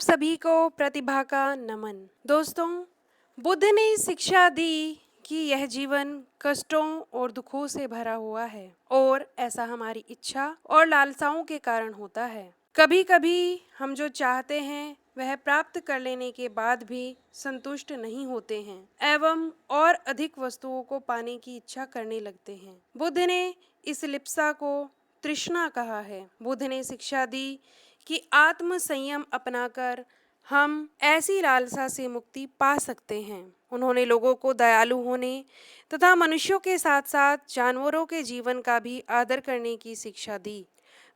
सभी को प्रतिभा का नमन। दोस्तों, बुद्ध ने शिक्षा दी कि यह जीवन कष्टों और दुखों से भरा हुआ है और ऐसा हमारी इच्छा और लालसाओं के कारण होता है। कभी कभी हम जो चाहते हैं वह प्राप्त कर लेने के बाद भी संतुष्ट नहीं होते हैं एवं और अधिक वस्तुओं को पाने की इच्छा करने लगते हैं। बुद्ध ने इस लिप्सा को तृष्णा कहा है। बुद्ध ने शिक्षा दी कि आत्म संयम अपनाकर हम ऐसी लालसा से मुक्ति पा सकते हैं। उन्होंने लोगों को दयालु होने तथा मनुष्यों के साथ साथ जानवरों के जीवन का भी आदर करने की शिक्षा दी।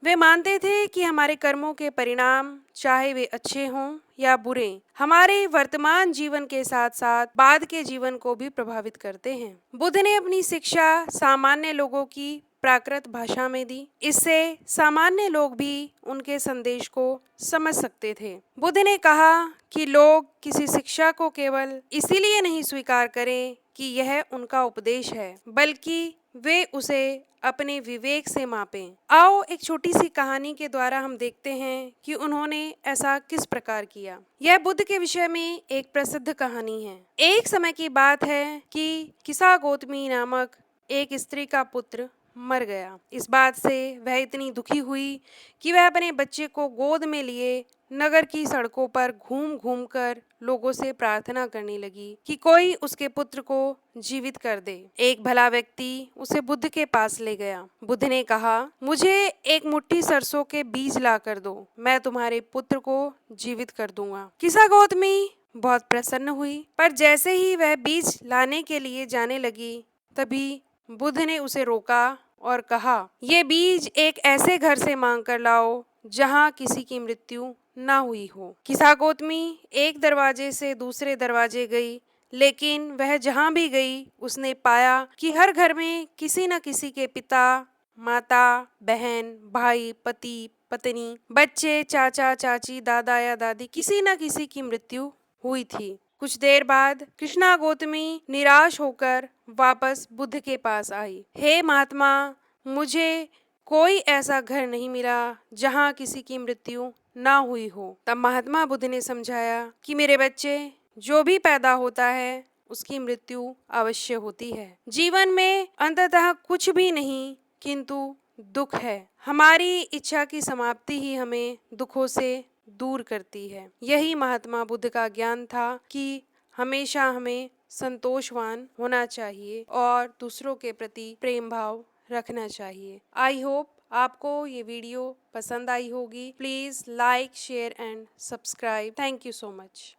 वे मानते थे कि हमारे कर्मों के परिणाम, चाहे वे अच्छे हों या बुरे, हमारे वर्तमान जीवन के साथ साथ बाद के जीवन को भी प्रभावित करते हैं। बुद्ध ने अपनी शिक्षा सामान्य लोगों की प्राकृत भाषा में दी। इससे सामान्य लोग भी उनके संदेश को समझ सकते थे। बुद्ध ने कहा कि लोग किसी शिक्षा को केवल इसीलिए नहीं स्वीकार करें कि यह उनका उपदेश है, बल्कि वे उसे अपने विवेक से मापें। आओ एक छोटी सी कहानी के द्वारा हम देखते हैं कि उन्होंने ऐसा किस प्रकार किया। यह बुद्ध के विषय में एक प्रसिद्ध कहानी है। एक समय की बात है कि किसा गौतमी नामक एक स्त्री का पुत्र मर गया। इस बात से वह इतनी दुखी हुई कि वह अपने बच्चे को गोद में लिए नगर की सड़कों पर घूम घूम कर लोगों से प्रार्थना करने लगी कि कोई उसके पुत्र को जीवित कर दे। एक भला व्यक्ति उसे बुद्ध के पास ले गया। बुद्ध ने कहा, मुझे एक मुट्ठी सरसों के बीज ला कर दो, मैं तुम्हारे पुत्र को जीवित कर दूंगा। किसा गौतमी बहुत प्रसन्न हुई, पर जैसे ही वह बीज लाने के लिए जाने लगी तभी बुद्ध ने उसे रोका और कहा, ये बीज एक ऐसे घर से मांग कर लाओ जहाँ किसी की मृत्यु ना हुई हो। किसा गौतमी एक दरवाजे से दूसरे दरवाजे गई, लेकिन वह जहाँ भी गई उसने पाया कि हर घर में किसी न किसी के पिता, माता, बहन, भाई, पति, पत्नी, बच्चे, चाचा, चाची, दादा या दादी, किसी न किसी की मृत्यु हुई थी। कुछ देर बाद कृष्णा गौतमी निराश होकर वापस बुद्ध के पास आई। हे महात्मा, मुझे कोई ऐसा घर नहीं मिला जहाँ किसी की मृत्यु ना हुई हो। तब महात्मा बुद्ध ने समझाया कि मेरे बच्चे, जो भी पैदा होता है उसकी मृत्यु अवश्य होती है। जीवन में अंततः कुछ भी नहीं किंतु दुख है। हमारी इच्छा की समाप्ति ही हमें दुखों से दूर करती है। यही महात्मा बुद्ध का ज्ञान था कि हमेशा हमें संतोषवान होना चाहिए और दूसरों के प्रति प्रेम भाव रखना चाहिए। आई होप आपको ये वीडियो पसंद आई होगी। Please like, share and subscribe. Thank you so much.